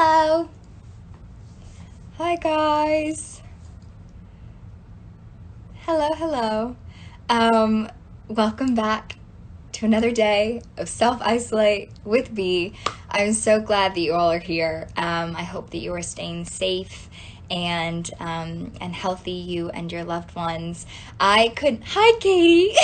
Hello. Hi, guys. Hello. Um, Welcome back to another day of self-isolate with B. I'm so glad that you all are here. I hope that you are staying safe and healthy, you and your loved ones. Hi, Katie.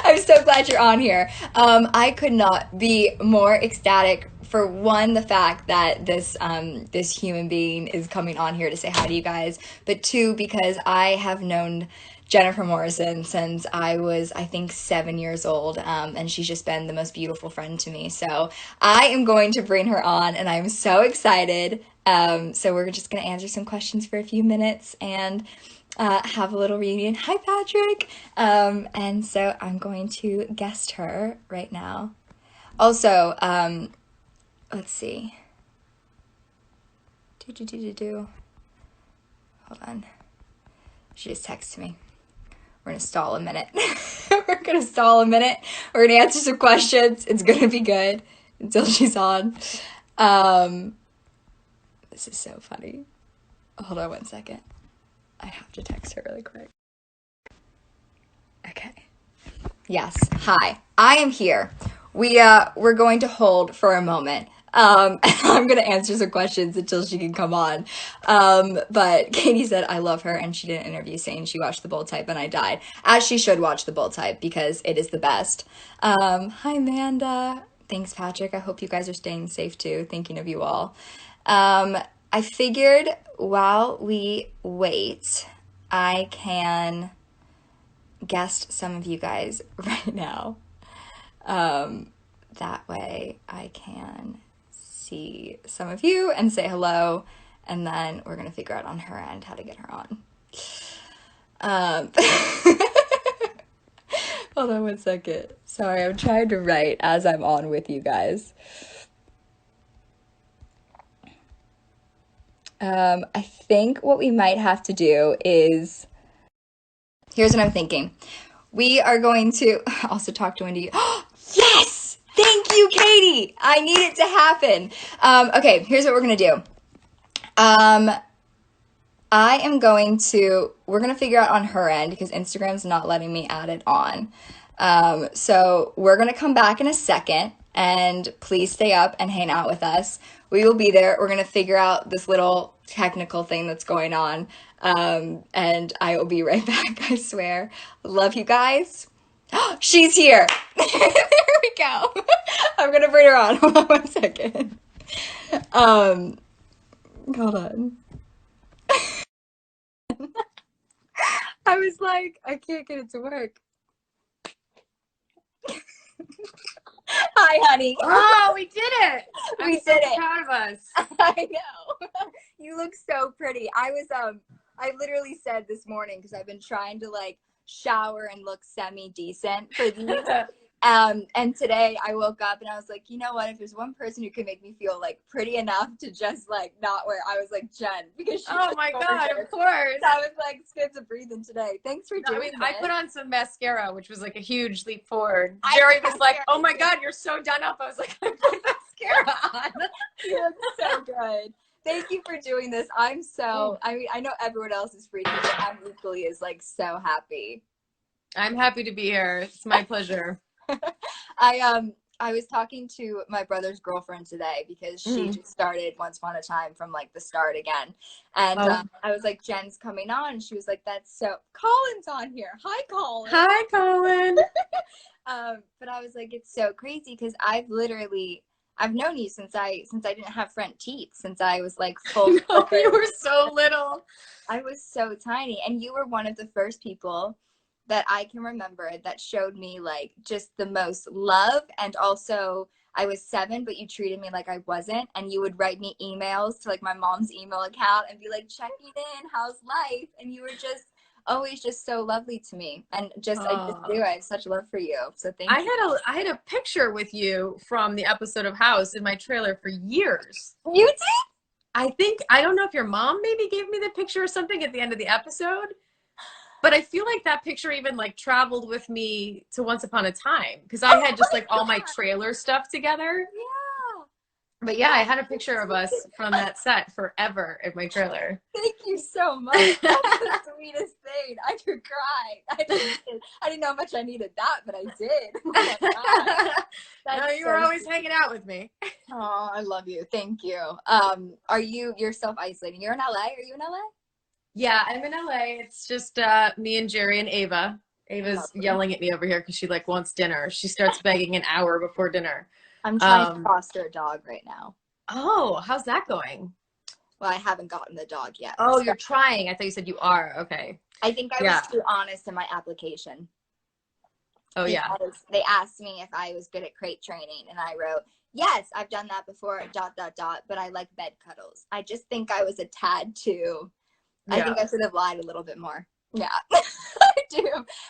I'm so glad you're on here. I could not be more ecstatic for one, the fact that this human being is coming on here to say hi to you guys, but two, because I have known Jennifer Morrison since I was, I think, 7 years old, and she's just been the most beautiful friend to me. So I am going to bring her on, and I'm so excited. So we're just going to answer some questions for a few minutes and have a little reunion. Hi, Patrick. And so I'm going to guest her right now. Also, let's see. Hold on. She just texted me. We're going to stall a minute. We're going to stall a minute. We're going to answer some questions. It's going to be good until she's on. This is so funny. Hold on one second. I have to text her really quick. Okay. Yes. Hi. I am here. We're going to hold for a moment. I'm going to answer some questions until she can come on. But Katie said I love her, and she did an interview saying she watched The Bold Type and I died. As she should watch The Bold Type because it is the best. Hi, Amanda. Thanks, Patrick. I hope you guys are staying safe too. Thinking of you all. I figured while we wait, I can guest some of you guys right now. That way I can see some of you and say hello, and then we're gonna figure out on her end how to get her on. Hold on one second. Sorry, I'm trying to write as I'm on with you guys. I think what we might have to do is, here's what I'm thinking. We are going to also talk to Wendy. Yes! Thank you, Katie! I need it to happen. Okay, here's what we're going to do. We're going to figure out on her end because Instagram's not letting me add it on. So we're going to come back in a second, and please stay up and hang out with us. We will be there. We're going to figure out this little technical thing that's going on. And I will be right back, I swear. Love you guys. She's here. There we go. I'm going to bring her on. Hold on one second. Hold on. I was like, I can't get it to work. Hi, honey. Oh, we did it. We I'm so did it. proud of us. I know. You look so pretty. I literally said this morning, because I've been trying to like shower and look semi-decent for these. And today I woke up and I was like, you know what? If there's one person who can make me feel like pretty enough to just like not wear, I was like Jen, because she's Oh my God, gorgeous. of course. So I was like scared to breathe in today. Thanks for doing this. I put on some mascara, which was like a huge leap forward. I Jerry know, was like, Jerry oh my did. God, you're so done up. I was like, I put mascara on. You look so good. Thank you for doing this. I mean, I know everyone else is freaking, but I'm equally as like so happy. I'm happy to be here. It's my pleasure. I was talking to my brother's girlfriend today because she just started Once Upon a Time from like the start again. And I was like, Jen's coming on. And she was like, that's so, Colin's on here. Hi, Colin. Hi, Colin. But I was like, it's so crazy because I've known you since I didn't have front teeth, since I was like full. Oh, you were so little. I was so tiny, and you were one of the first people that I can remember that showed me like just the most love. And also I was 7, but you treated me like I wasn't, and you would write me emails to like my mom's email account and be like, checking in, how's life? And you were just always just so lovely to me, and just I just do. I have such love for you, so thank you. I had a picture with you from the episode of House in my trailer for years. You did? I don't know if your mom maybe gave me the picture or something at the end of the episode, but I feel like that picture even like traveled with me to Once Upon a Time, because I had just like all my trailer stuff together. Yeah. But yeah, I had a picture of us from that set forever in my trailer. Thank you so much. That's the sweetest thing. I could cry. I didn't know how much I needed that, but I did. Oh my God. No, you were always hanging out with me. Oh, I love you. Thank you. You're self-isolating. You're in LA? Are you in LA? Yeah, I'm in LA. It's just me and Jerry and Ava. Ava's Lovely. yelling at me over here because she like wants dinner. She starts begging an hour before dinner. I'm trying to foster a dog right now. Oh, how's that going? Well, I haven't gotten the dog yet. Oh, So you're trying. I thought you said you are. Okay. I think I was too honest in my application. Oh, yeah. They asked me if I was good at crate training, and I wrote, yes, I've done that before, ... but I like bed cuddles. I just think I was a tad too. Yeah. I think I should have lied a little bit more. Yeah, I do.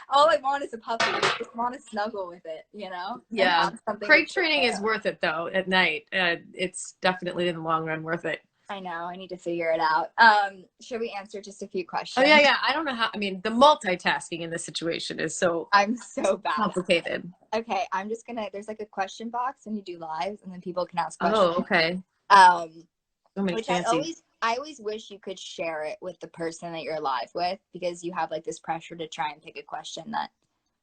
All I want is a puppy. I just want to snuggle with it, you know? Yeah. Crate training is worth it, though, at night. It's definitely in the long run worth it. I know. I need to figure it out. Should we answer just a few questions? Oh, yeah. I don't know how. I mean, the multitasking in this situation is I'm so bad. Complicated. Okay. I'm just going to, there's like a question box when you do lives, and then people can ask questions. Oh, okay. Which I always wish you could share it with the person that you're live with, because you have like this pressure to try and pick a question that.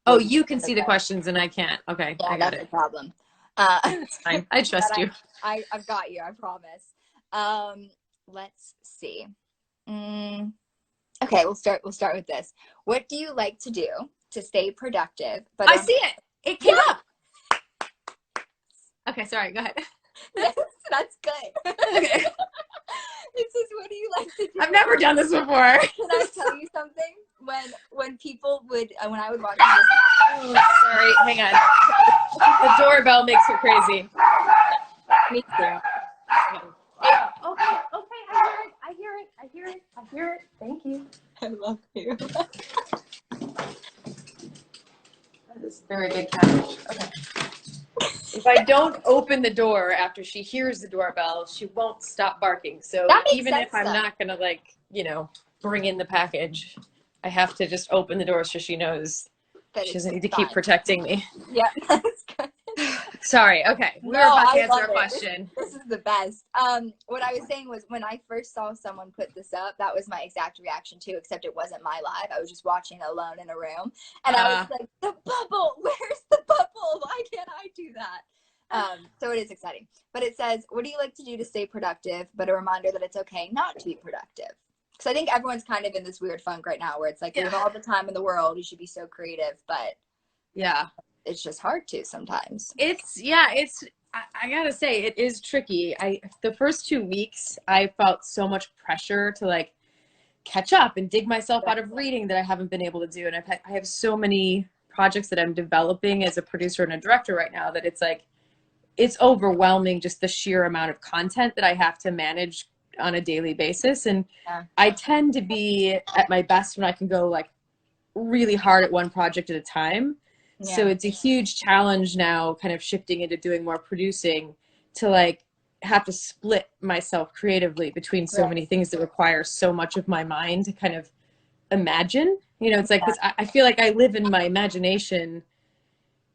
Oh, you can see the questions and I can't. Okay. Yeah, I got that's it. the problem. That's fine. I trust you. I've got you. I promise. Let's see. Okay, we'll start with this. What do you like to do to stay productive? But I see it. It came up. Okay, sorry. Go ahead. Yes, that's good. Okay. It says, what do you like to do? I've never done this before. Can I tell you something? When people would, when I would watch this. Oh, sorry. Hang on. The doorbell makes her crazy. Me too. Okay. I hear it. Thank you. I love you. That is very big cabbage. Okay. If I don't open the door after she hears the doorbell, she won't stop barking. So even if I'm not going to, bring in the package, I have to just open the door so she knows she doesn't need to keep protecting me. Yeah, that's good. Sorry. Okay. We're about to answer a question. This is the best. What I was saying was, when I first saw someone put this up, that was my exact reaction too, except it wasn't my live. I was just watching alone in a room. And I was like, the bubble, where's the bubble? Why can't I do that? So it is exciting. But it says, what do you like to do to stay productive? But a reminder that it's okay not to be productive. Because I think everyone's kind of in this weird funk right now where it's like, we have all the time in the world, you should be so creative, but it's just hard to sometimes. I gotta say, it is tricky. The first 2 weeks, I felt so much pressure to catch up and dig myself out of reading that I haven't been able to do. And I have so many projects that I'm developing as a producer and a director right now that it's overwhelming, just the sheer amount of content that I have to manage on a daily basis. And I tend to be at my best when I can go really hard at one project at a time. Yeah. So it's a huge challenge now, kind of shifting into doing more producing, to have to split myself creatively between so many things that require so much of my mind to kind of imagine. It's because I feel like I live in my imagination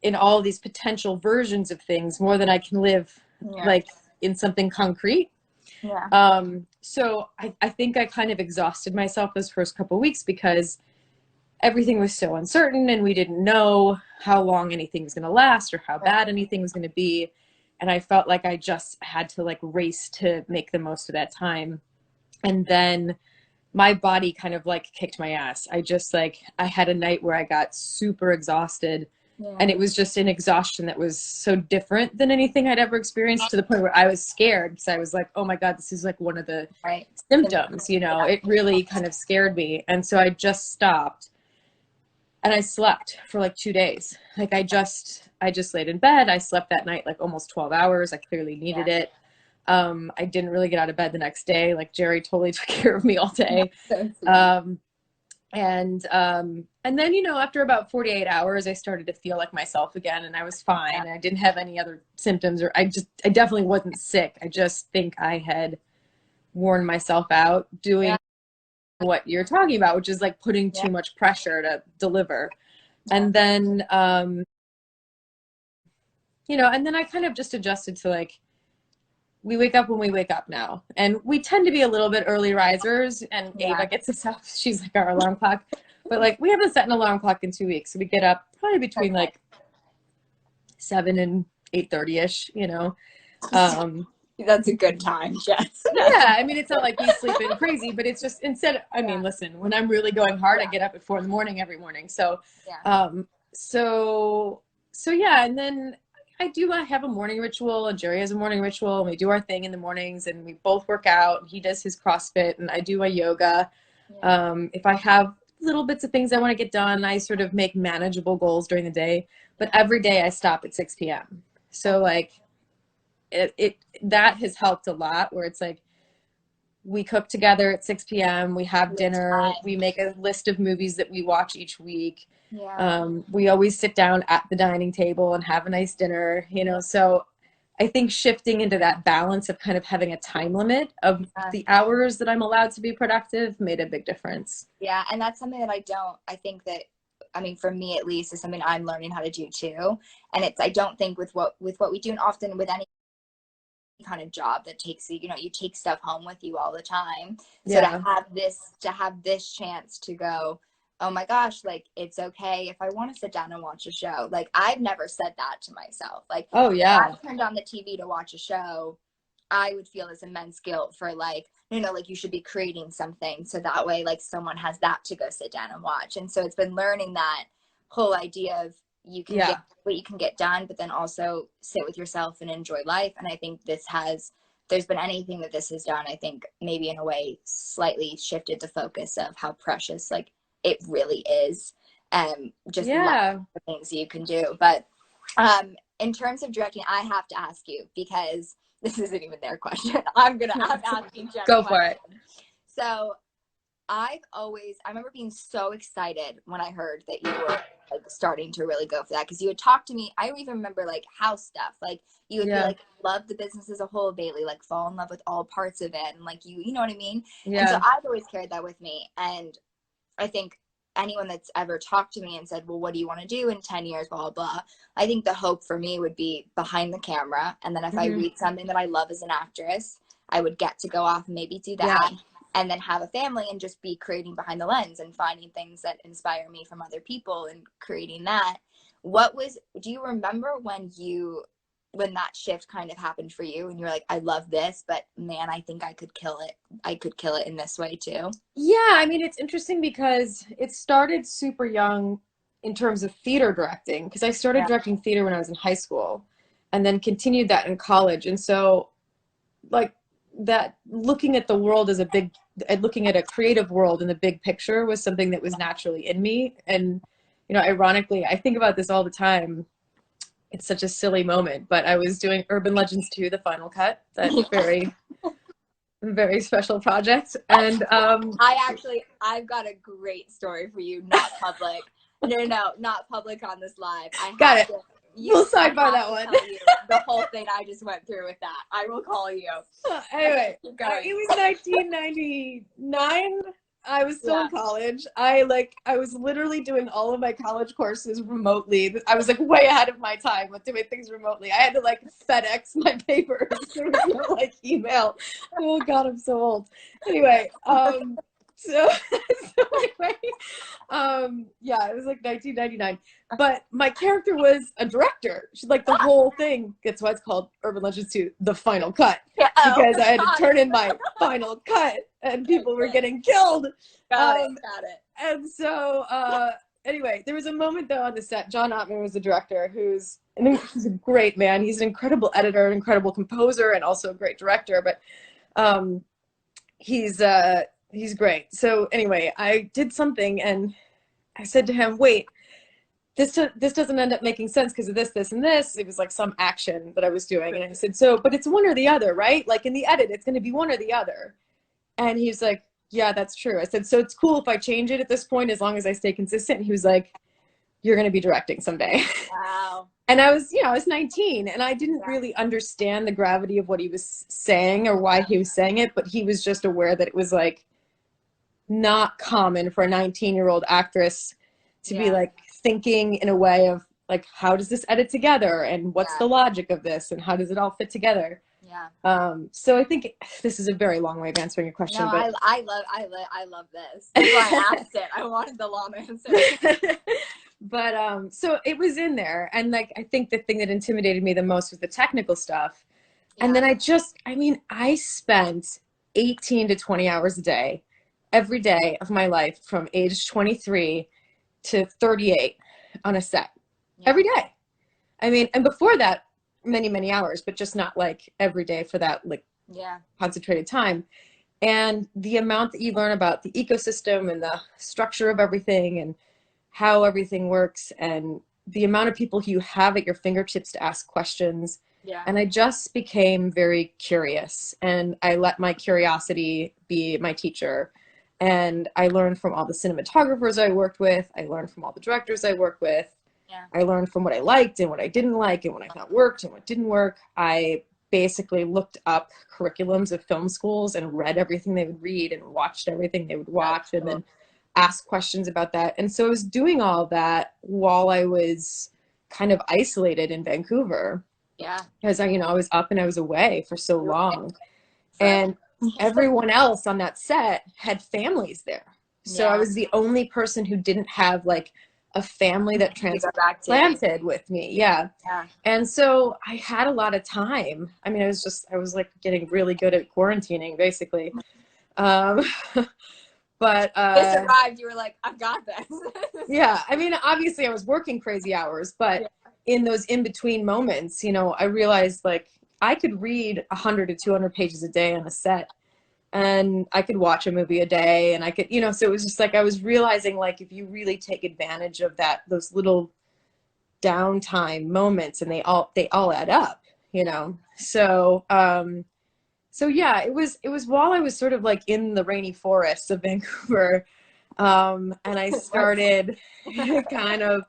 in all these potential versions of things more than I can live in something concrete. Yeah. So I think I kind of exhausted myself those first couple of weeks because everything was so uncertain and we didn't know how long anything was going to last or how bad anything was going to be. And I felt like I just had to race to make the most of that time. And then my body kind of kicked my ass. I just I had a night where I got super exhausted. Yeah. And it was just an exhaustion that was so different than anything I'd ever experienced, to the point where I was scared because I was like, oh my God, this is one of the symptoms, it really kind of scared me. And so I just stopped and I slept for 2 days. I just laid in bed. I slept that night almost 12 hours. I clearly needed it. I didn't really get out of bed the next day. Jerry totally took care of me all day. And then, after about 48 hours, I started to feel like myself again, and I was fine. I didn't have any other symptoms, or I definitely wasn't sick. I just think I had worn myself out doing what you're talking about, which is putting too much pressure to deliver. And then, and then I kind of just adjusted to we wake up when we wake up now. And we tend to be a little bit early risers, and Yeah. Ava gets us up. She's like our alarm clock. But like we haven't set an alarm clock in 2 weeks. So we get up probably between like 7 and 8:30ish, you know. That's a good time, Jess. Yeah, I mean, it's not like we sleep in crazy, but it's just instead, I mean, listen, when I'm really going hard, I get up at 4 a.m. every morning. So, so yeah, and then I have a morning ritual, and Jerry has a morning ritual, and we do our thing in the mornings, and we both work out. He does his CrossFit, and I do my yoga. If I have little bits of things I want to get done, I sort of make manageable goals during the day, but every day I stop at 6 p.m. So like that has helped a lot, where it's like we cook together at 6 p.m. We have dinner. We make a list of movies that we watch each week. We always sit down at the dining table and have a nice dinner, you know. So I think shifting into that balance of kind of having a time limit of the hours that I'm allowed to be productive made a big difference. Yeah, and that's something that I think that, I mean, for me at least, is something I'm learning how to do too. And it's, I don't think with what we do, and often with any kind of job that takes you, you know, you take stuff home with you all the time. So to have this chance to go, oh my gosh, like, it's okay if I want to sit down and watch a show. Like, I've never said that to myself. Like, if I turned on the TV to watch a show, I would feel this immense guilt for like, no, like, you should be creating something, so that way, like, someone has that to go sit down and watch. And so it's been learning that whole idea of you can get what you can get done, but then also sit with yourself and enjoy life. And I think there's been anything that this has done, I think maybe in a way slightly shifted the focus of how precious, like, it really is. Just the things you can do. But in terms of directing, I have to ask you, because this isn't even their question. I'm asking Jen. Go for it. So I remember being so excited when I heard that you were like starting to really go for that, because you had talked to me. I even remember like house stuff. Like you would be like, love the business as a whole, Bailee, like fall in love with all parts of it. And like you know what I mean? Yeah. And so I've always carried that with me. And I think anyone that's ever talked to me and said, well, what do you want to do in 10 years, blah, blah, blah. I think the hope for me would be behind the camera. And then if I read something that I love as an actress, I would get to go off and maybe do that. And then have a family and just be creating behind the lens and finding things that inspire me from other people and creating that. Do you remember when that shift kind of happened for you and you're like, I love this, but man, I think I could kill it. I could kill it in this way too. Yeah. I mean, it's interesting because it started super young in terms of theater directing, because I started directing theater when I was in high school and then continued that in college. And so like that, looking at the world as looking at a creative world in the big picture was something that was naturally in me. And, you know, ironically, I think about this all the time. It's such a silly moment, but I was doing Urban Legends 2, the final cut, that very, very special project. And I've got a great story for you, not public. No, not public on this live. Got it. We'll sidebar that one. The whole thing I just went through with that. I will call you. Anyway, it was 1999. I was still in college. I was literally doing all of my college courses remotely. I was like way ahead of my time with doing things remotely. I had to like FedEx my papers. There was no like email. Oh God, I'm so old. Anyway, so anyway, it was like 1999. But my character was a director. She's like the whole thing. That's why it's called Urban Legends 2, the final cut. Because I had to turn in my final cut and people were getting killed. Got it. And so anyway, there was a moment though on the set. John Ottman was the director, he's a great man. He's an incredible editor, an incredible composer, and also a great director. But he's great. So anyway, I did something and I said to him, wait, this doesn't end up making sense because of this, and this. It was like some action that I was doing. And I said, but it's one or the other, right? Like in the edit, it's going to be one or the other. And he's like, yeah, that's true. I said, so it's cool if I change it at this point, as long as I stay consistent. And he was like, you're going to be directing someday. Wow. And I was 19 and I didn't really understand the gravity of what he was saying or why he was saying it, but he was just aware that it was like not common for a 19-year-old actress to be like thinking in a way of like, how does this edit together and what's the logic of this and how does it all fit together? Yeah. So I think this is a very long way of answering your question. No, but I love this. That's why I asked it. I wanted the long answer. But so it was in there, and like I think the thing that intimidated me the most was the technical stuff. And then I spent 18 to 20 hours a day, every day of my life from age 23 to 38 on a set, every day. I mean, and before that, many, many hours, but just not like every day for that like concentrated time. And the amount that you learn about the ecosystem and the structure of everything and how everything works and the amount of people you have at your fingertips to ask questions. Yeah. And I just became very curious, and I let my curiosity be my teacher. And I learned from all the cinematographers I worked with. I learned from all the directors I worked with. Yeah. I learned from what I liked and what I didn't like and what I thought worked and what didn't work. I basically looked up curriculums of film schools and read everything they would read and watched everything they would watch and then asked questions about that. And so I was doing all that while I was kind of isolated in Vancouver. Yeah. Because I was up and I was away for so long. And everyone else on that set had families there. So I was the only person who didn't have like a family that transplanted with me. Yeah. And so I had a lot of time. I mean, I was like getting really good at quarantining basically. But this arrived, you were like, I've got this. Yeah. I mean, obviously I was working crazy hours, but in those in-between moments, I realized like I could read 100 to 200 pages a day on a set, and I could watch a movie a day, and I could, so it was just like I was realizing like if you really take advantage of those little downtime moments, and they all add up, So yeah, it was while I was sort of like in the rainy forests of Vancouver, and I started kind of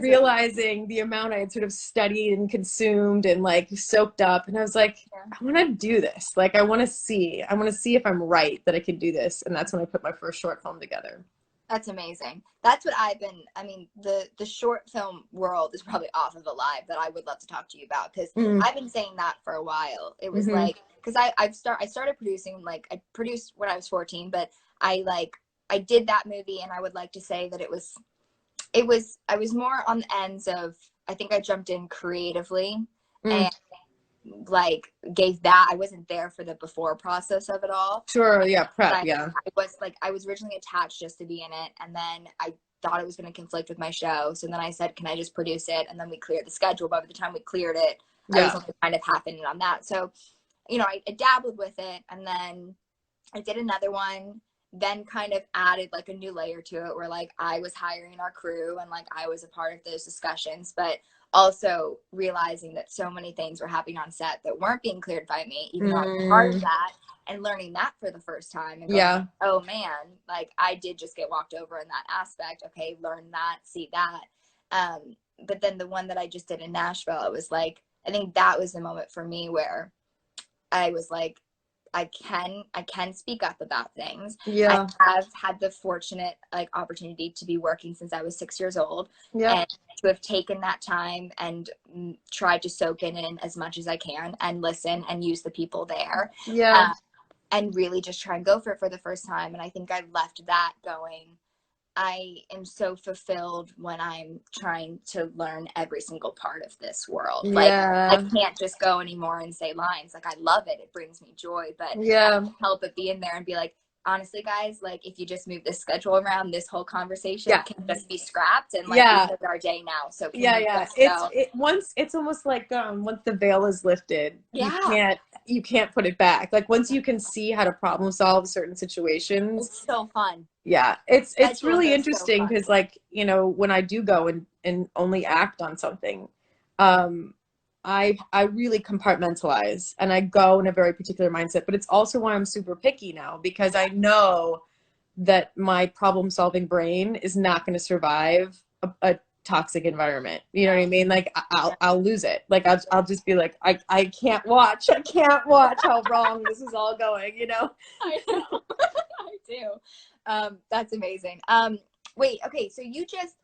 realizing the amount I had sort of studied and consumed and like soaked up, and I was like, I want to do this. Like I want to see if I'm right that I can do this, and that's when I put my first short film together. That's amazing. That's what I mean, the short film world is probably off of a live that I would love to talk to you about, because I've been saying that for a while. It was like, because I started producing, like I produced when I was 14, but I did that movie, and I would like to say that I was more on the ends of, I think I jumped in creatively and like I wasn't there for the before process of it all. Sure. Yeah. Prep. I was originally attached just to be in it, and then I thought it was going to conflict with my show. So then I said, can I just produce it? And then we cleared the schedule. But by the time we cleared it, I was only kind of happening on that. So, I dabbled with it, and then I did another one, then kind of added like a new layer to it where like I was hiring our crew and like I was a part of those discussions, but also realizing that so many things were happening on set that weren't being cleared by me, even though I was part of that, and learning that for the first time and going, oh man, like I did just get walked over in that aspect. Okay, learn that, see that. But then the one that I just did in Nashville, it was like, I think that was the moment for me where I was like, I can speak up about things. I have had the fortunate like opportunity to be working since I was 6 years old, and to have taken that time and tried to soak it in as much as I can and listen and use the people there. And really just try and go for it for the first time. And I think I left that going, I am so fulfilled when I'm trying to learn every single part of this world. Like I can't just go anymore and say lines. Like I love it. It brings me joy, but I can't help but be in there and be like, honestly, guys, like if you just move the schedule around, this whole conversation can just be scrapped, and like this is our day now. So it's almost like once the veil is lifted, you can't put it back. Like once you can see how to problem solve certain situations, it's so fun. It's really interesting because like when I do go and only act on something, I really compartmentalize and I go in a very particular mindset, but it's also why I'm super picky now, because I know that my problem solving brain is not going to survive a toxic environment. You know what I mean? Like I'll lose it. Like I'll just be like, I can't watch how wrong this is all going, I know. I do. That's amazing. Wait, okay. So you just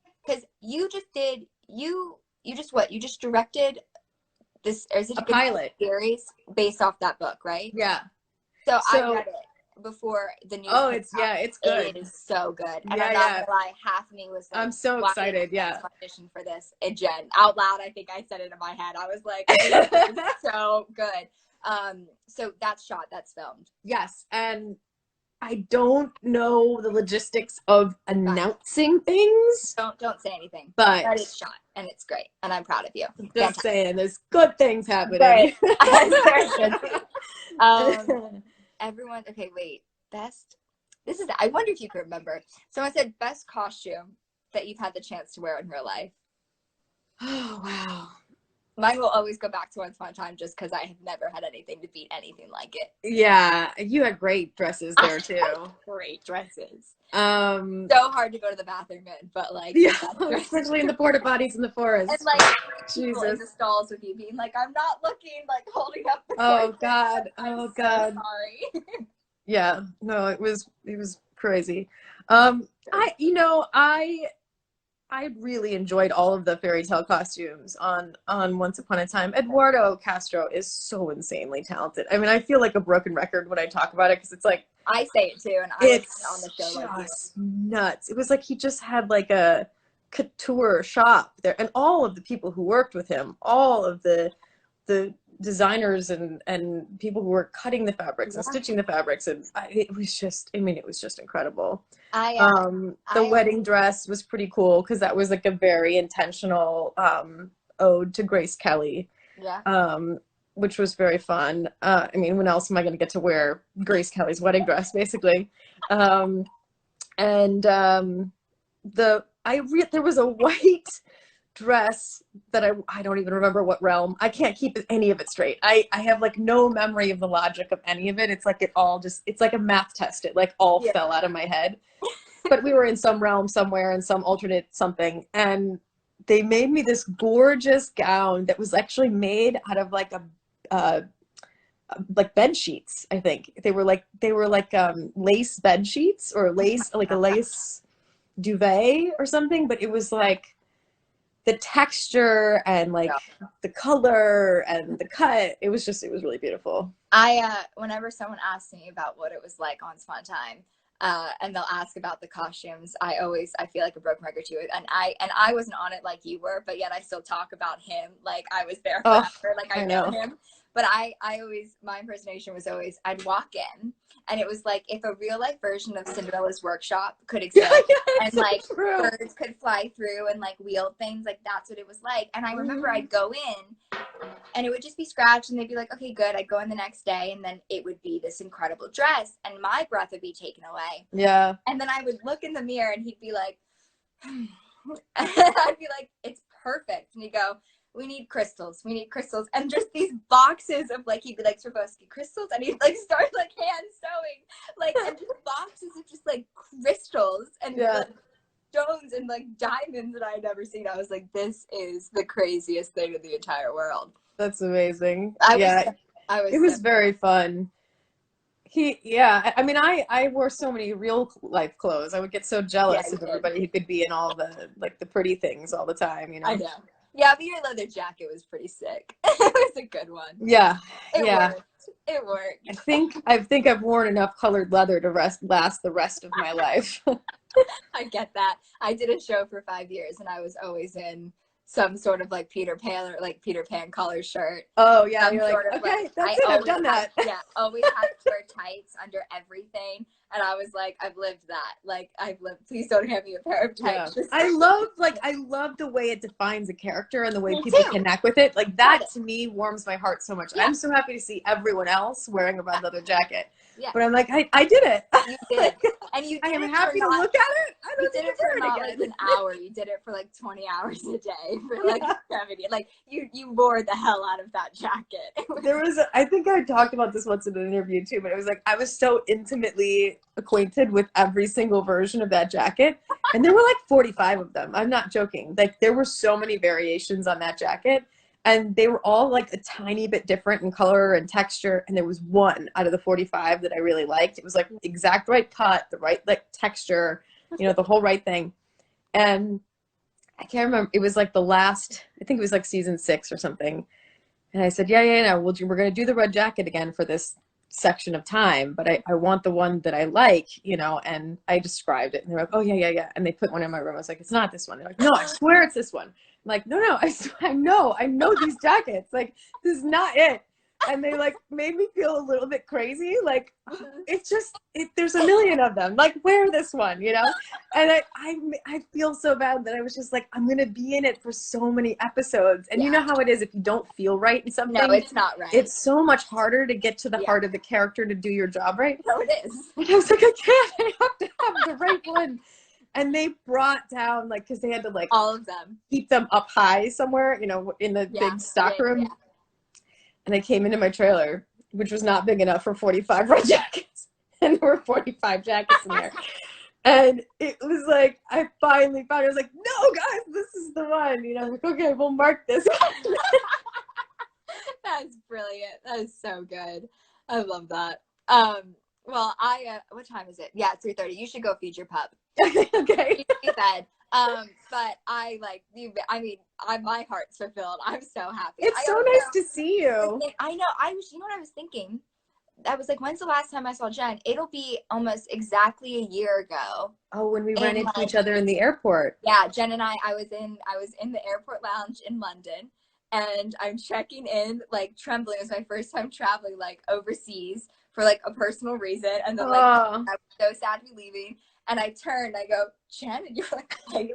directed this is a it gonna be pilot. a series based off that book, right? Yeah. So I So read it before the news. oh, it's good. It is so good, and Yeah, I'm not gonna lie, half of me was like, I'm so why excited. didn't I Yeah. audition for this? And Jen, out loud, I think I said it in my head. I was like, this is so good. So that's shot, that's filmed. Yes, and I don't know the logistics of announcing things. Don't say anything. But it's shot, and it's great, and I'm proud of you. Just saying, there's good things happening. Right. Everyone. Okay, wait. Best. This is. I wonder if you can remember. Someone said best costume that you've had the chance to wear in real life. Oh wow. Mine will always go back to Once Upon a Time, just because I have never had anything to beat anything like it. Yeah, you had great dresses there too. Great dresses. So hard to go to the bathroom in, but like, yeah, especially in the porta potties in the forest. And like people in Jesus. the stalls with you being like, I'm not looking, like holding up the Oh corset. God. I'm Oh so God. sorry. Yeah. No, it was crazy. I really enjoyed all of the fairy tale costumes on Once Upon a Time. Eduardo Castro is so insanely talented. I mean, I feel like a broken record when I talk about it because it's like I say it too, and I was on the show like you. It's nuts. It was like he just had like a couture shop there, and all of the people who worked with him, all of the designers and people who were cutting the fabrics and stitching the fabrics, and it was just incredible. The wedding dress was pretty cool because that was like a very intentional ode to Grace Kelly. Yeah. Which was very fun. I mean, when else am I going to get to wear Grace Kelly's wedding dress, basically? There was a white dress that I don't even remember what realm. I can't keep any of it straight. I have like no memory of the logic of any of it. It's like it's like a math test. It like all fell out of my head. But we were in some realm somewhere in some alternate something, and they made me this gorgeous gown that was actually made out of like like bed sheets. I think they were like lace bed sheets or lace, like a lace duvet or something, but it was like the texture and like the color and the cut, it was really beautiful. Whenever someone asks me about what it was like on Spawn Time, and they'll ask about the costumes, I feel like a broken record too, and I wasn't on it like you were, but yet I still talk about him like I was there forever. Like I know him. But I always, my impersonation was always, I'd walk in and it was like if a real life version of Cinderella's workshop could exist and like birds could fly through and like wield things, like that's what it was like. And I remember I'd go in and it would just be scratched and they'd be like, okay, good. I'd go in the next day and then it would be this incredible dress and my breath would be taken away. Yeah. And then I would look in the mirror and he'd be like, and I'd be like, it's perfect. And he'd go, we need crystals, and just these boxes of like, he'd be like, Swarovski crystals, and he'd like start like hand sewing, like, and just boxes of just like crystals and like, stones and like diamonds that I had never seen. I was like, this is the craziest thing in the entire world. That's amazing. It was very fun. I mean, I wore so many real life clothes. I would get so jealous of everybody who could be in all the like the pretty things all the time, you know. I know. Yeah, but your leather jacket was pretty sick. It was a good one. Yeah. It worked. I think I've worn enough colored leather to last the rest of my life. I get that. I did a show for 5 years and I was always in some sort of like Peter Pan or like Peter Pan collar shirt. Oh yeah, you're like, okay, that's it, I've done that. Always had to wear tights under everything. And I was like, I've lived that. Like I've lived, please don't hand me a pair of tights. Yeah. I love the way it defines a character and the way people connect with it. Like that to me warms my heart so much. Yeah. I'm so happy to see everyone else wearing a red leather jacket. Yeah. But I'm like, I did it. You did. And you did. I am happy to look at it. You did it for not like an hour. You did it for like 20 hours a day for like 70. Like you wore the hell out of that jacket. I think I talked about this once in an interview too, but it was like I was so intimately acquainted with every single version of that jacket. And there were like 45 of them. I'm not joking. Like there were so many variations on that jacket. And they were all like a tiny bit different in color and texture. And there was one out of the 45 that I really liked. It was like the exact right cut, the right like texture, you know, the whole right thing. And I can't remember. It was like I think it was like season 6 or something. And I said, yeah. We're going to do the red jacket again for this section of time, but I want the one that I like, and I described it. And they're like, oh, yeah. And they put one in my room. I was like, it's not this one. They're like, no, I swear it's this one. I'm like, no, I know these jackets. Like, this is not it. And they like made me feel a little bit crazy. Like, it's just, there's a million of them. Like, wear this one, And I feel so bad that I was just like, I'm going to be in it for so many episodes. And you know how it is if you don't feel right in something. No, it's not right. It's so much harder to get to the heart of the character to do your job right. No, it is. And I was like, I can't. I have to have the right one. And they brought down, like, because they had to, like, all of them, keep them up high somewhere, in the big stock room. Yeah. And they came into my trailer, which was not big enough for 45 red jackets. And there were 45 jackets in there. And it was like, I finally found it. I was like, no, guys, this is the one. Like, okay, we'll mark this one. That's brilliant. That is so good. I love that. Well, what time is it? Yeah, it's 3:30. You should go feed your pup. Okay. He said. But I like you. I mean, my heart's fulfilled. I'm so happy. It's so nice to see you. I know. You know what I was thinking? I was like, when's the last time I saw Jen? It'll be almost exactly a year ago. Oh, when we ran into each other in the airport. Yeah, Jen and I was in the airport lounge in London, and I'm checking in, like trembling. It was my first time traveling like overseas for like a personal reason, and then like I was so sad to be leaving. And I turned, I go, Jen, and you're like, Bailee?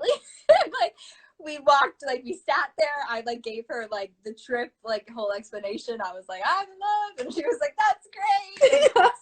Like, we walked, like, we sat there. I, like, gave her, like, the trip, like, whole explanation. I was like, I'm in love. And she was like, that's great. Yes.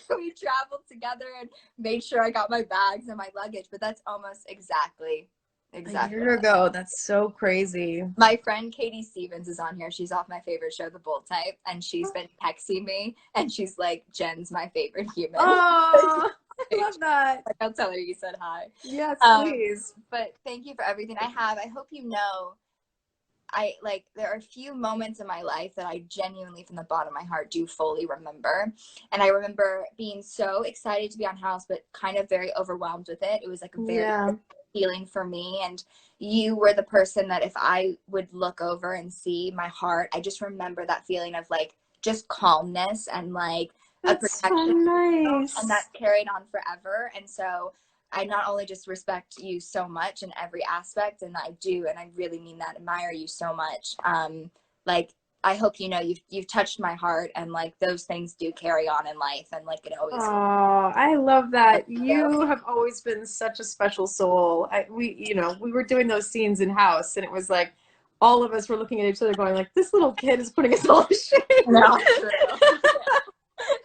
We traveled together and made sure I got my bags and my luggage. But that's almost exactly. A year ago. That's so crazy. My friend Katie Stevens is on here. She's off my favorite show, The Bold Type. And she's been texting me. And she's like, Jen's my favorite human. Oh. I love that. Like, I'll tell her you said hi. Yes, please. But thank you for everything I have. I hope you know, there are a few moments in my life that I genuinely, from the bottom of my heart, do fully remember. And I remember being so excited to be on House, but kind of very overwhelmed with it. It was like a very feeling for me. And you were the person that if I would look over and see my heart, I just remember that feeling of like just calmness and like, that's so nice. And that carried on forever. And so I not only just respect you so much in every aspect, and I do, and I really mean that, admire you so much. Like, I hope you know you've touched my heart, and like those things do carry on in life, and like it always. Oh, I love that. You have always been such a special soul. We were doing those scenes in House, and it was like all of us were looking at each other, going like, "This little kid is putting us all to shame." No, true.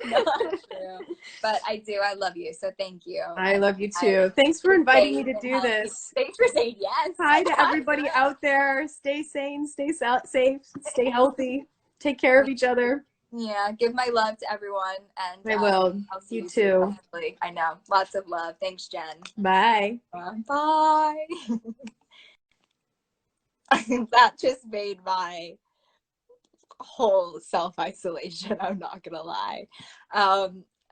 No, that's true. But I do. I love you. So thank you. I love you too. Thanks for inviting me to do this. Thanks for saying yes. Hi to everybody out there. Stay sane, stay safe, stay healthy. Take care of each other. Yeah. Give my love to everyone. And I will. I'll see you too. Soon. I know. Lots of love. Thanks, Jen. Bye. Bye. That just made my whole self-isolation, I'm not gonna lie.